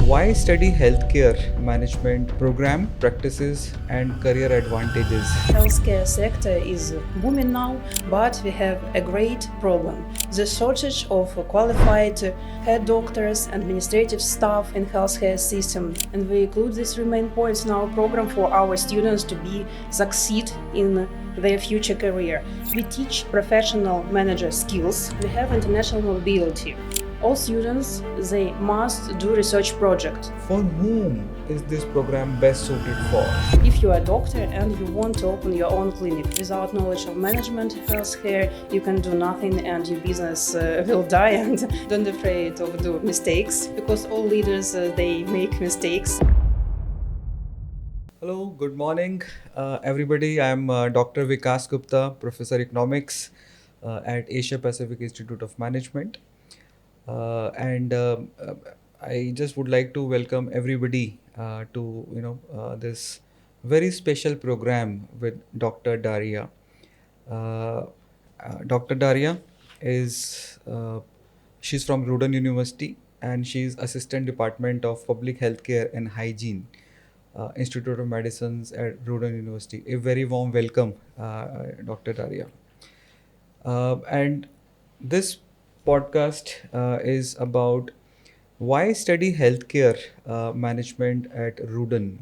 Why study healthcare management program practices and career advantages? Healthcare sector is booming now, but we have a great problem. The shortage of qualified head doctors, administrative staff in healthcare system, and we include these remain points in our program for our students to be succeed in their future career. We teach professional manager skills. We have international mobility. All students, they must do research project. For whom is this program best suited for? If you are a doctor and you want to open your own clinic without knowledge of management, healthcare, you can do nothing and your business will die. And don't afraid of do mistakes because all leaders they make mistakes. Hello, good morning, everybody. I'm Dr. Vikas Gupta, Professor Economics at Asia Pacific Institute of Management. And I just would like to welcome everybody to this very special program with Dr. Daria. Uh, Dr. Daria is she's from Rhoden University and she's Assistant Department of Public Healthcare and Hygiene, Institute of Medicines at Rhoden University. A very warm welcome, Dr. Daria. And this podcast is about why study healthcare management at Rhoden,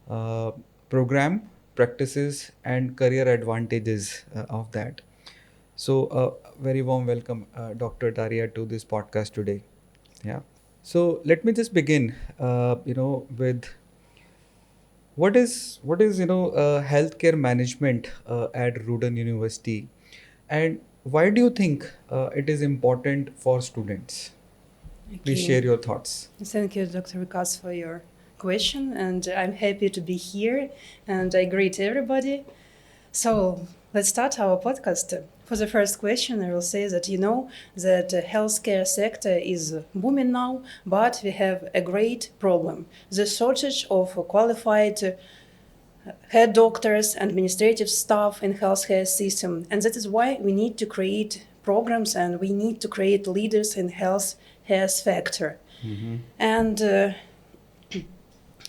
uh, program, practices, and career advantages of that. So, very warm welcome, Dr. Daria, to this podcast today. Yeah. So let me just begin, with what is healthcare management at Rhoden University, and why do you think it is important for students? Please share Okay. your thoughts. Thank you, Dr. Vikas, for your question, and I'm happy to be here. And I greet everybody. So let's start our podcast. For the first question, I will say that you know that healthcare sector is booming now, but we have a great problem: the shortage of qualified head doctors, administrative staff in healthcare system, and that is why we need to create programs and we need to create leaders in healthcare sector. And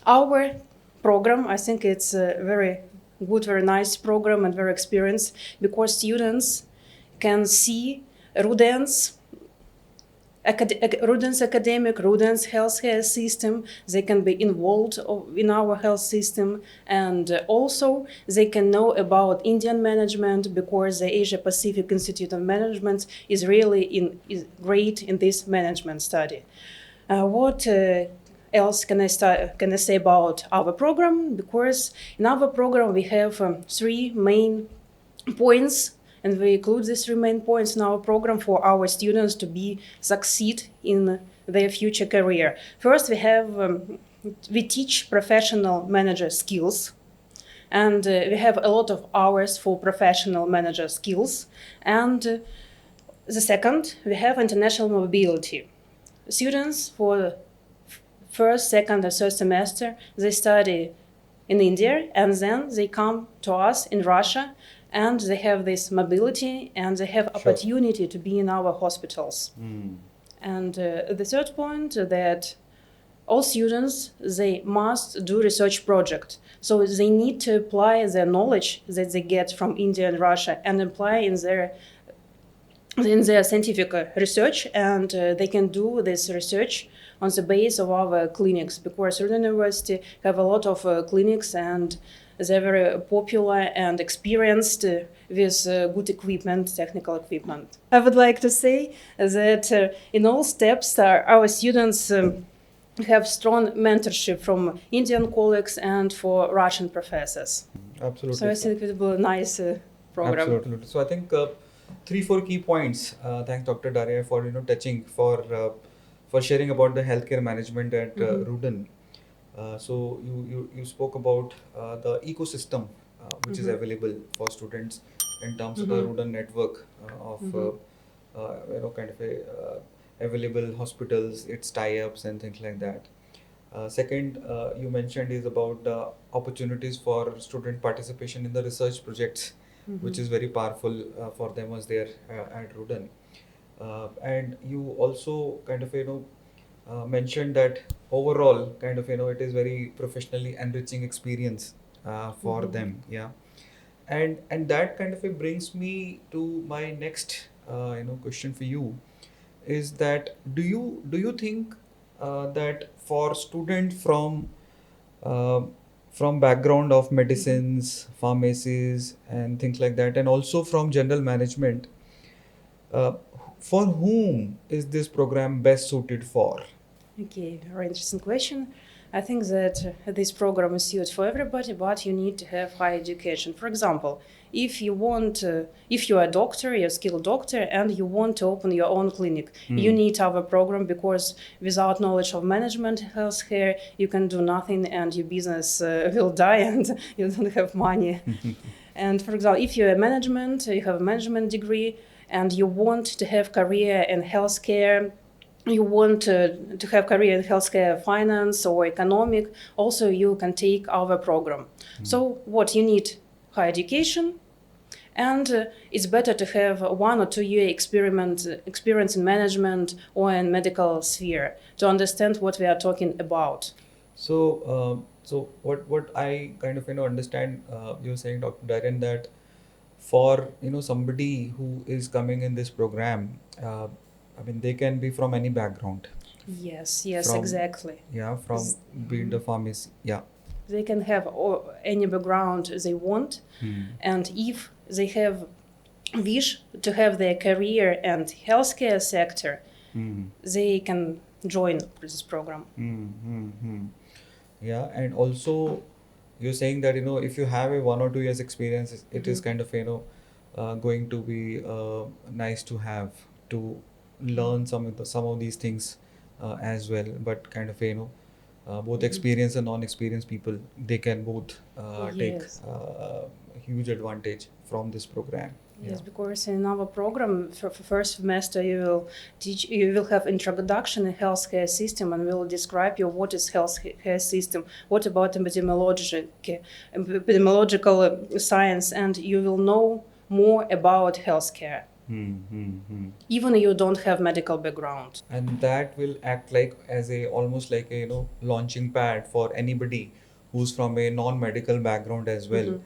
our program, I think it's a very good, very nice program and very experienced because students can see Ruden's academic, Ruden's healthcare system. They can be involved in our health system, and also they can know about Indian management because the Asia Pacific Institute of Management is really is great in this management study. What else can I say about our program? Because in our program we have three main points, and we include these three main points in our program for our students to be succeed in their future career. First, we teach professional manager skills, and we have a lot of hours for professional manager skills. And the second, we have international mobility. Students for first, second, or third semester, they study in India, and then they come to us in Russia, and they have this mobility and they have opportunity to be in our hospitals. And the third point that all students they must do research project, so they need to apply their knowledge that they get from India and Russia and apply in their scientific research, and they can do this research on the base of our clinics because Rhoden University have a lot of clinics and they're very popular and experienced with good equipment, technical equipment. I would like to say that in all steps our students have strong mentorship from Indian colleagues and for Russian professors. Absolutely. So I think it will be a nice program. Absolutely. So I think three, four key points. Thanks, Dr. Daria, for touching for sharing about the healthcare management at Rhoden. So you spoke about the ecosystem which is available for students in terms of the Rhoden network of kind of a available hospitals, its tie-ups and things like that. Second, you mentioned is about the opportunities for student participation in the research projects, which is very powerful for them once they are at Rhoden. And you also kind of mentioned that overall, kind of, it is very professionally enriching experience for them. Yeah, and that kind of brings me to my next question for you is that do you think that for student uh, from background of medicines, pharmacies, and things like that, and also from general management, uh, for whom is this program best suited for? Okay, very interesting question. I think that this program is suited for everybody, but you need to have high education. For example, if you are a doctor, you're a skilled doctor, and you want to open your own clinic, you need our program because without knowledge of management, healthcare, you can do nothing, and your business will die, and you don't have money. And for example, if you're a management, you have a management degree, and you want to have career in healthcare, you want to have career in healthcare, finance, or economic, also you can take our program. So what you need? High education, and it's better to have 1 or 2 year experience in management or in medical sphere to understand what we are talking about. So what I kind of understand, you're saying, Dr. Darren, that for somebody who is coming in this program, I mean they can be from any background, Yes, from exactly. yeah, from be it the pharmacy, yeah. They can have any background they want, and if they have wish to have their career and healthcare sector, they can join this program. Mm-hmm. Yeah, and also you're saying that if you have a 1 or 2 years experience, it is kind of going to be nice to have to learn some of these things as well. But kind of both experienced and non-experienced people, they can both take Yes. huge advantage from this program. Yes, Yeah. because in our program for first semester you will have introduction in healthcare system, and will describe you what is healthcare system, what about epidemiological science, and you will know more about healthcare, even you don't have medical background. And that will act like as a almost like a launching pad for anybody who's from a non-medical background as well,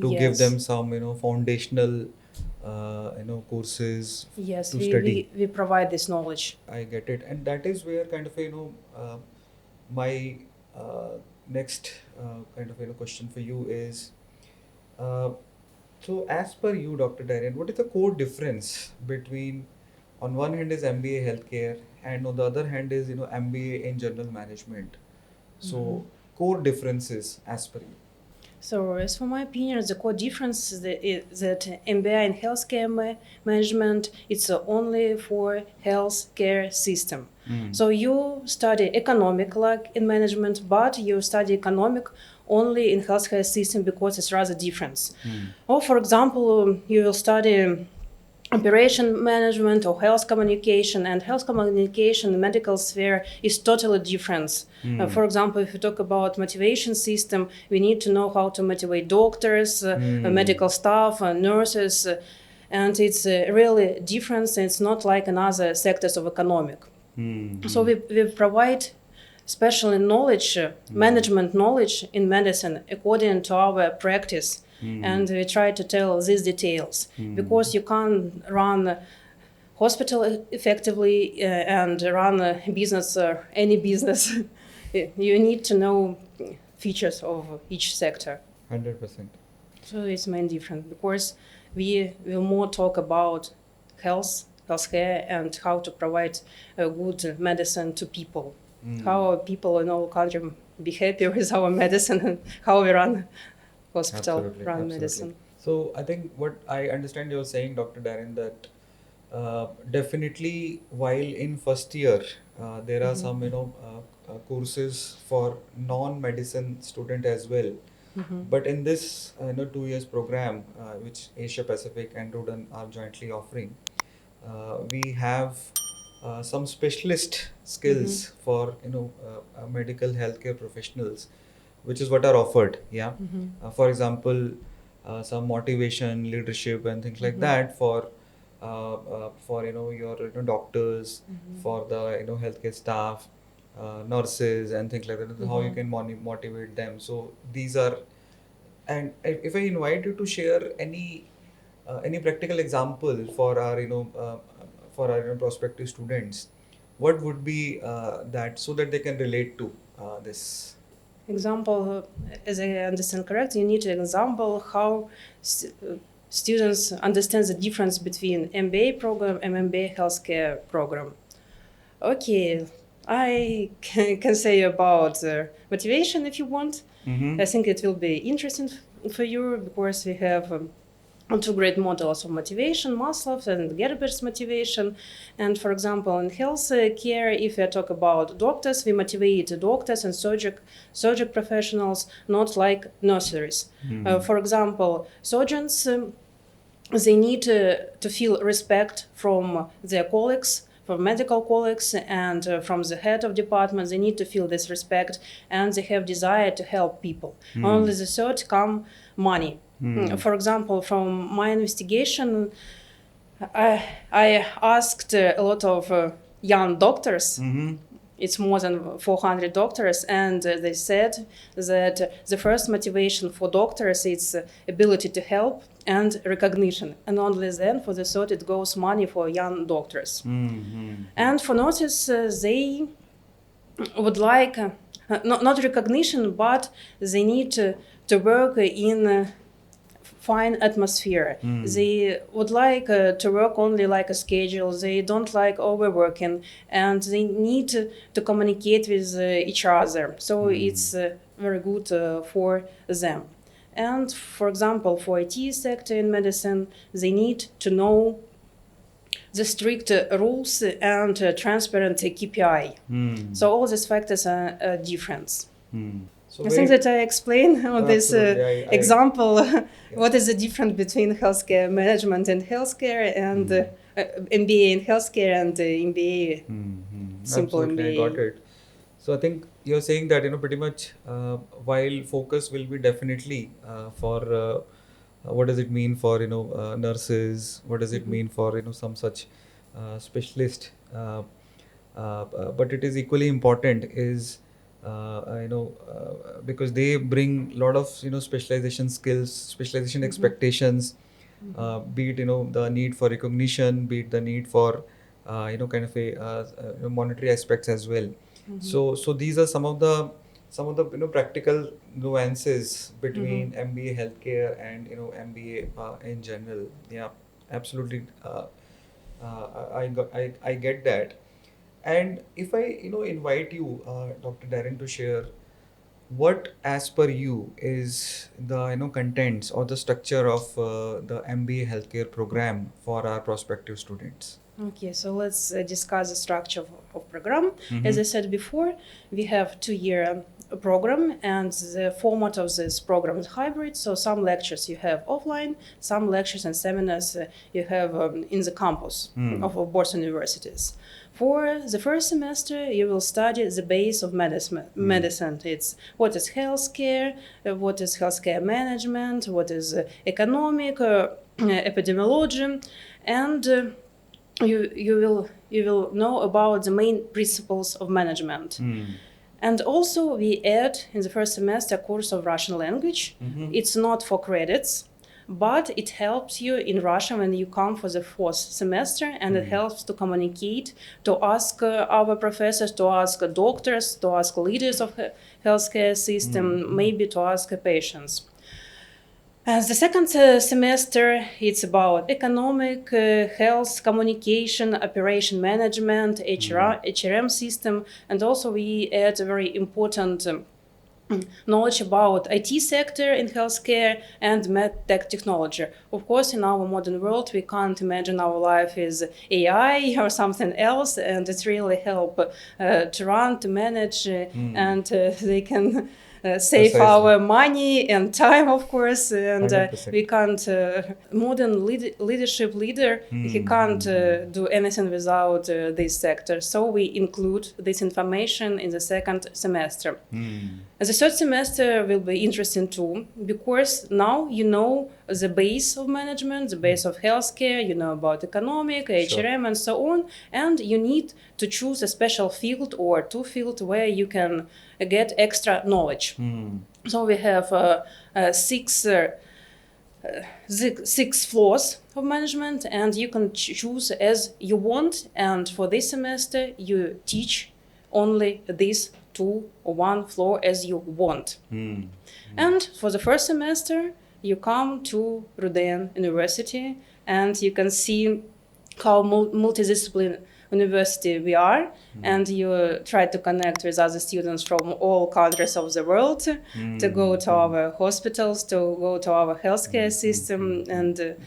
to give Yes. them some foundational courses Yes, to we, study. we, we provide this knowledge. I get it, and that is where kind of my next kind of question for you is, uh, so as per you, Dr. Darian, what is the core difference between, on one hand is MBA healthcare, and on the other hand is MBA in general management? So core differences as per you. So, as for my opinion, the core difference is that MBA in healthcare management it's only for healthcare system. So you study economic like in management, but you study economic only in healthcare system because it's rather different. Or for example, you will study operation management or health communication, and health communication in medical sphere is totally different. For example, if you talk about motivation system, we need to know how to motivate doctors, medical staff, nurses, and it's really different. It's not like in other sectors of economic. So we provide special knowledge, management knowledge in medicine according to our practice. And we try to tell these details because you can't run hospital effectively and run a business, any business. You need to know features of each sector. 100%. So it's main difference because we will more talk about healthcare, and how to provide a good medicine to people. How people in our country be happy with our medicine, and how we run hospital, run medicine. So I think what I understand you're saying, Dr. Darren, that definitely while in first year there are some courses for non-medicine student as well. But in this 2 years program which Asia Pacific and Rodan are jointly offering, we have some specialist skills for medical healthcare professionals, which is what are offered. Yeah. For example, some motivation, leadership, and things like that for your doctors, for the healthcare staff, nurses and things like that, how you can motivate them. So these are, and if I invite you to share any practical example for our for our prospective students, what would be that, so that they can relate to this? Example, as I understand correct, you need an example how students understand the difference between MBA program and MBA healthcare program. Okay, I can say about motivation if you want. I think it will be interesting for you because we have two great models of motivation, Maslow's and Gerber's motivation. And for example, in health care, if we talk about doctors, we motivate doctors and surgical professionals, not like nurseries. For example, surgeons, they need to feel respect from their colleagues, from medical colleagues, and from the head of department. They need to feel this respect, and they have desire to help people. Only the third come money. For example, from my investigation, I asked a lot of young doctors. It's more than 400 doctors, and they said that the first motivation for doctors is ability to help and recognition, and only then for the third it goes money for young doctors. And for nurses, they would like not recognition, but they need to work in fine atmosphere. They would like to work only like a schedule. They don't like overworking, and they need to communicate with each other. So it's very good for them. And for example, for IT sector in medicine, they need to know the strict rules and transparent KPI. So all these factors are a difference. So I think that I explained on this Absolutely. example what is the difference between healthcare management and healthcare, and MBA in healthcare and MBA, simple Absolutely, MBA. I got it. So I think you're saying that pretty much while focus will be definitely for what does it mean for nurses, what does it mean for some such specialist, but it is equally important is because they bring a lot of specialization skills, specialization expectations, be it the need for recognition, be it the need for kind of a monetary aspects as well. So these are some of the practical nuances between MBA healthcare and MBA in general. Yeah, absolutely. I get that. And if I invite you, Dr. Darren, to share what, as per you, is the contents or the structure of the MBA healthcare program for our prospective students. Okay, so let's discuss the structure of program. As I said before, we have 2-year program, and the format of this program is hybrid. So some lectures you have offline, some lectures and seminars you have in the campus of both universities. For the first semester, you will study the base of medicine. It's what is healthcare, what is healthcare management, what is economic, epidemiology, and you will know about the main principles of management. And also we add in the first semester a course of Russian language. It's not for credits, but it helps you in Russia when you come for the fourth semester, and it helps to communicate, to ask our professors, to ask doctors, to ask leaders of healthcare system, maybe to ask patients. As the second semester, it's about economic, health, communication, operation management, HRM system, and also we add a very important knowledge about IT sector in healthcare and medtech technology. Of course, in our modern world, we can't imagine our life is AI or something else, and it really help to run, to manage, and they can save Precisely. our money and time, of course, and 100%. we can't modern leadership leader, he can't do anything without this sector. So we include this information in the second semester. The third semester will be interesting too, because now you know the base of management, the base of healthcare, you know about economic, HRM, and so on, and you need to choose a special field or two fields where you can get extra knowledge. So we have six floors of management, and you can choose as you want. And for this semester, you teach only this two or one floor as you want. And for the first semester, you come to Ruden University, and you can see how multidisciplinary university we are, and you try to connect with other students from all countries of the world to go to our hospitals, to go to our healthcare system. And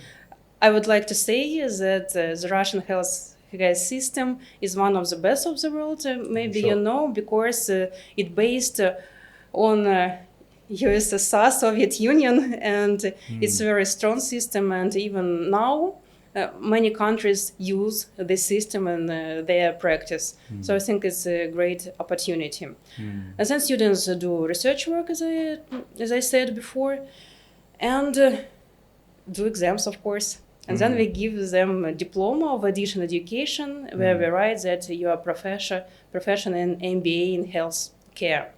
I would like to say that the Russian healthcare system is one of the best of the world. Maybe you know, because it based on USSR, Soviet Union, and it's a very strong system. And even now, many countries use this system in their practice. So I think it's a great opportunity. And then students do research work, as I said before, and do exams, of course. And then we give them a diploma of additional education, where we write that you are profession in MBA in health care.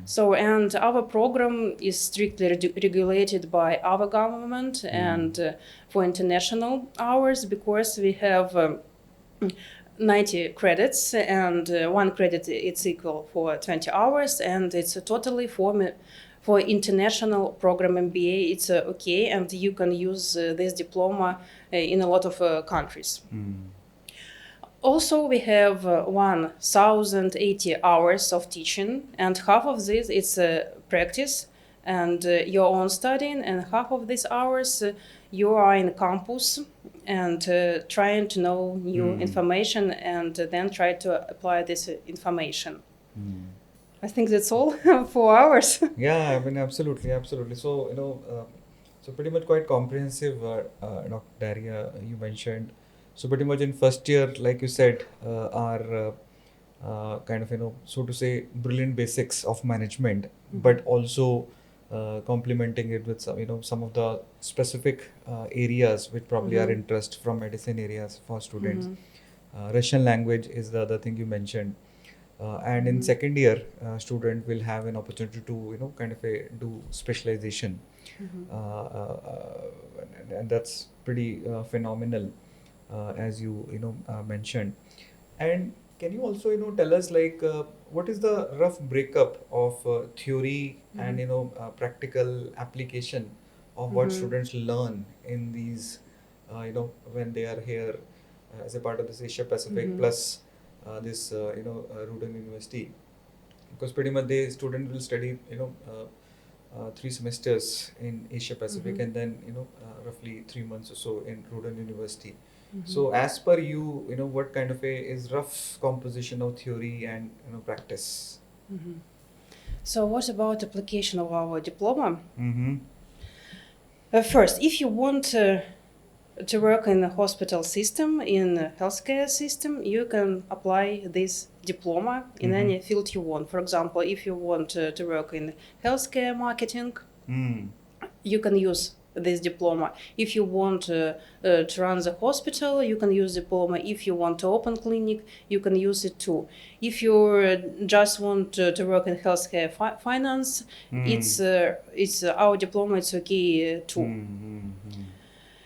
So, and our program is strictly regulated by our government and for international hours, because we have 90 credits, and one credit it's equal for 20 hours, and it's totally for international program MBA. It's okay, and you can use this diploma in a lot of countries. Also, we have 1,080 hours of teaching, and half of this it's practice and your own studying, and half of these hours you are in campus and trying to know new information, and then try to apply this information. I think that's all. 4 hours. Yeah, I mean, absolutely. So, so pretty much quite comprehensive, Dr. Daria, you mentioned. So pretty much in first year, like you said, are kind of, so to say, brilliant basics of management, but also complementing it with some of the specific areas which probably are interest from medicine areas for students. Russian language is the other thing you mentioned. And in second year, student will have an opportunity to, kind of do specialization. And that's pretty phenomenal. As you mentioned. And can you also tell us what is the rough breakup of theory and practical application of what students learn in these when they are here as a part of this Asia Pacific plus this Ruden University, because pretty much the student will study 3 semesters in Asia Pacific and then roughly 3 months or so in Ruden University. So as per you, what kind of is rough composition of theory and practice? So what about application of our diploma? First, if you want to work in the hospital system, in the healthcare system, you can apply this diploma in any field you want. For example, if you want to work in healthcare marketing, you can use this diploma. If you want to run the hospital, you can use diploma. If you want to open clinic, you can use it too. If you just want to work in healthcare finance, it's our diploma. It's okay too.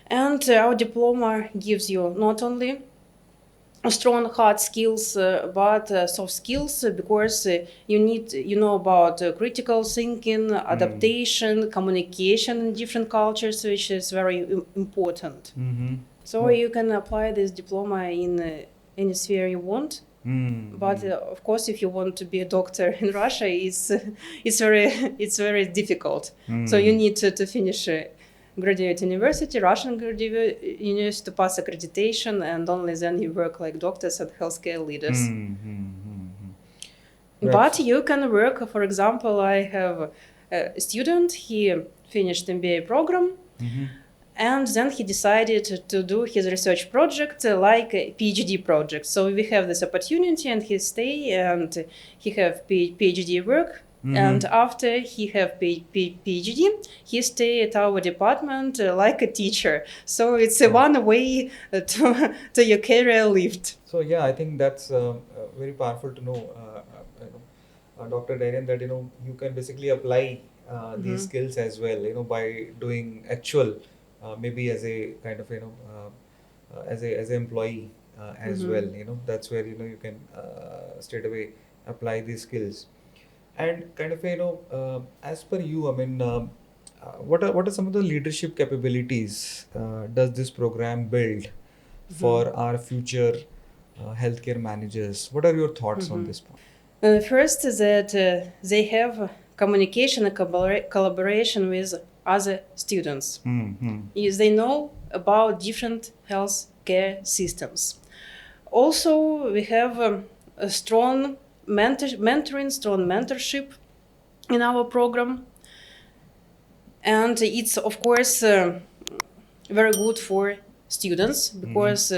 And our diploma gives you not only strong hard skills, but soft skills, because you know about critical thinking, adaptation, communication in different cultures, which is very important. So you can apply this diploma in any sphere you want. But of course, if you want to be a doctor in Russia, it's very difficult. So you need to finish graduate university, Russian graduate university, to pass accreditation, and only then you work like doctors and healthcare leaders. But you can work, for example, I have a student, he finished MBA program, and then he decided to do his research project like a PhD project. So we have this opportunity, and he stay and he have PhD work And after he have PhD, he stay at our department like a teacher. So it's a one way to your career lift. So yeah, I think that's very powerful to know, Dr. Darian, that you can basically apply these skills as well, by doing actual, maybe as a kind of as an employee as well. That's where you can straight away apply these skills. And kind of as per you, I mean, what are some of the leadership capabilities does this program build for our future healthcare managers? What are your thoughts on this point? First is that they have communication and collaboration with other students. Is they know about different health care systems. Also, we have a strong strong mentorship in our program. And it's, of course, very good for students because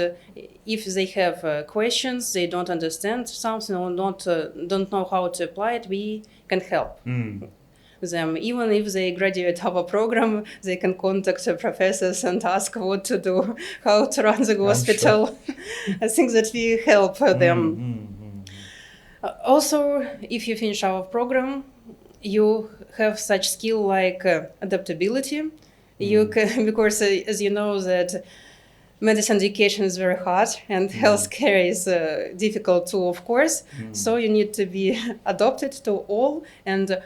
if they have questions, they don't understand something or don't know how to apply it, we can help them. Even if they graduate our program, they can contact the professors and ask what to do, how to run the hospital. I think that we help them. Also, if you finish our program, you have such skill like adaptability. You can, because as you know that medicine education is very hard and healthcare is difficult too, of course. So you need to be adapted to all and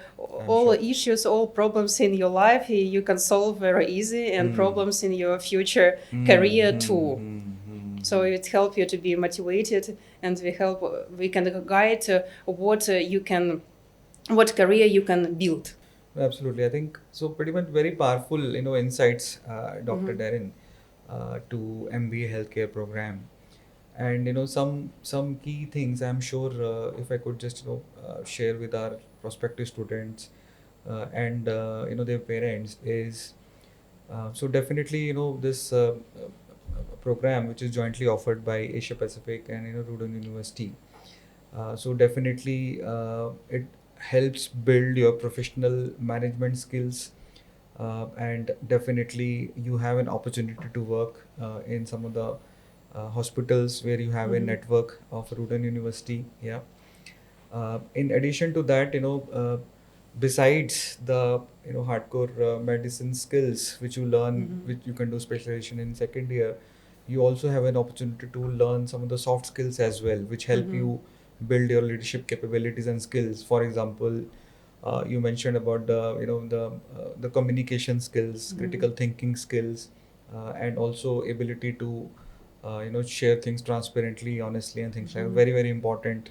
all issues, all problems in your life you can solve very easy, and problems in your future career too. So it helps you to be motivated, and we can guide what career you can build. Absolutely, I think so. Pretty much very powerful, insights, Dr. Darren, to MBA healthcare program, and some key things. I'm sure if I could just share with our prospective students and their parents is so definitely this program which is jointly offered by Asia Pacific and Rudon University. So definitely it helps build your professional management skills, and definitely you have an opportunity to work in some of the hospitals where you have a network of Rudon University. Yeah. In addition to that, besides the hardcore medicine skills which you learn, which you can do specialization in second year, you also have an opportunity to learn some of the soft skills as well, which help you build your leadership capabilities and skills. For example, you mentioned about the communication skills, critical thinking skills, and also ability to share things transparently, honestly, and things like very, very important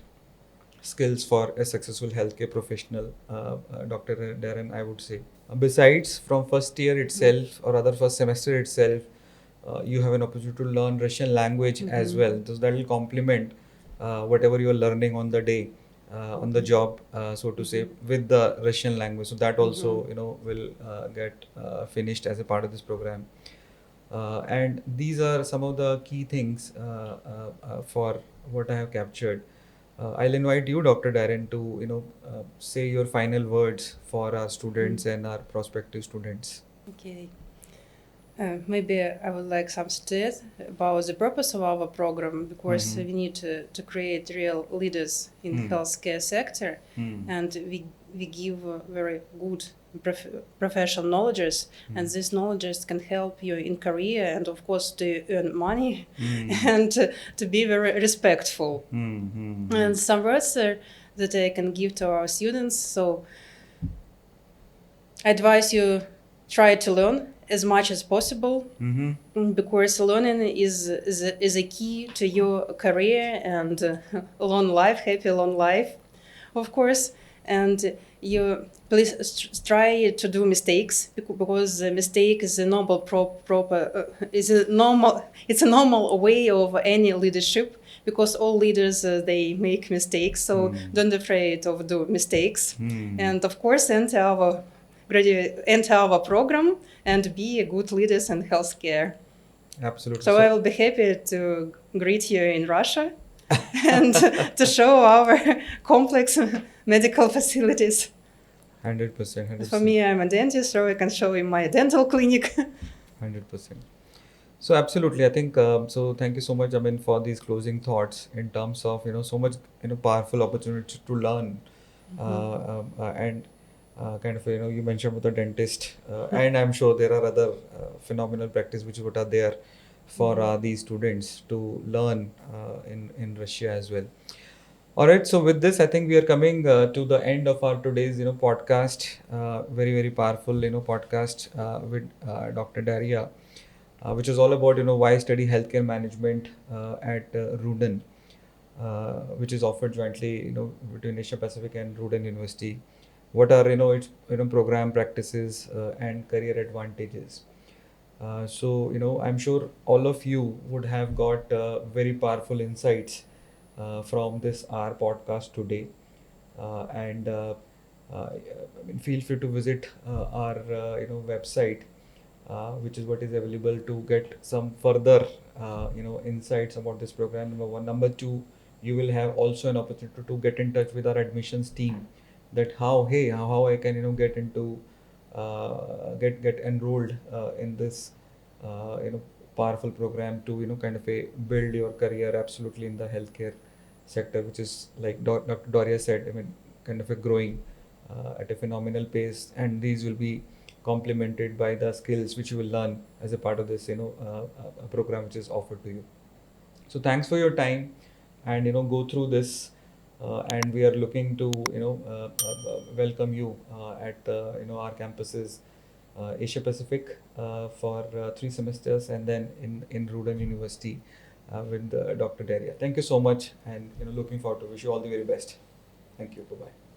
skills for a successful healthcare professional, Dr. Darren, I would say. Besides, from first year itself, or rather first semester itself, you have an opportunity to learn Russian language as well. So that will complement whatever you are learning on the day, on the job, so to say, with the Russian language. So that also, will get finished as a part of this program. And these are some of the key things for what I have captured. I'll invite you, Dr. Darren, to say your final words for our students and our prospective students. Okay. Maybe I would like some state about the purpose of our program, because we need to create real leaders in healthcare sector, and we give very good professional knowledge, and these knowledge can help you in career and of course to earn money and to be very respectful. And some words that I can give to our students. So I advise you try to learn as much as possible, because learning is a key to your career and long life, happy long life, of course. And you please try to do mistakes, because a mistake is a normal it's a normal way of any leadership, because all leaders they make mistakes. So don't afraid of do mistakes, and of course enter our program and be a good leaders in healthcare. Absolutely. So I will be happy to greet you in Russia and to show our complex medical facilities. 100%, For 100%. me, I'm a dentist, so I can show you my dental clinic. 100%. So absolutely, I think so. Thank you so much, I mean, for these closing thoughts in terms of so much powerful opportunity to learn, and kind of you mentioned about the dentist, and I'm sure there are other phenomenal practice which what are there for these students to learn in Russia as well. All right. So with this, I think we are coming to the end of our today's podcast. Very powerful podcast with Dr. Daria, which is all about why study healthcare management at Ruden, which is offered jointly between Asia Pacific and Ruden University. What are its program practices and career advantages. So I'm sure all of you would have got very powerful insights from this our podcast today, and I mean, feel free to visit our website, which is what is available to get some further insights about this program. Number one, number two, you will have also an opportunity to get in touch with our admissions team, that how I can get into get enrolled in this powerful program to kind of a build your career absolutely in the healthcare sector, which is like Dr. Doria said, I mean, kind of a growing at a phenomenal pace, and these will be complemented by the skills which you will learn as a part of this program which is offered to you. So thanks for your time, and go through this, and we are looking to welcome you at our campuses, Asia Pacific, for 3 semesters, and then in Ruden University with Dr. Daria. Thank you so much, and looking forward to wish you all the very best. Thank you. Bye bye.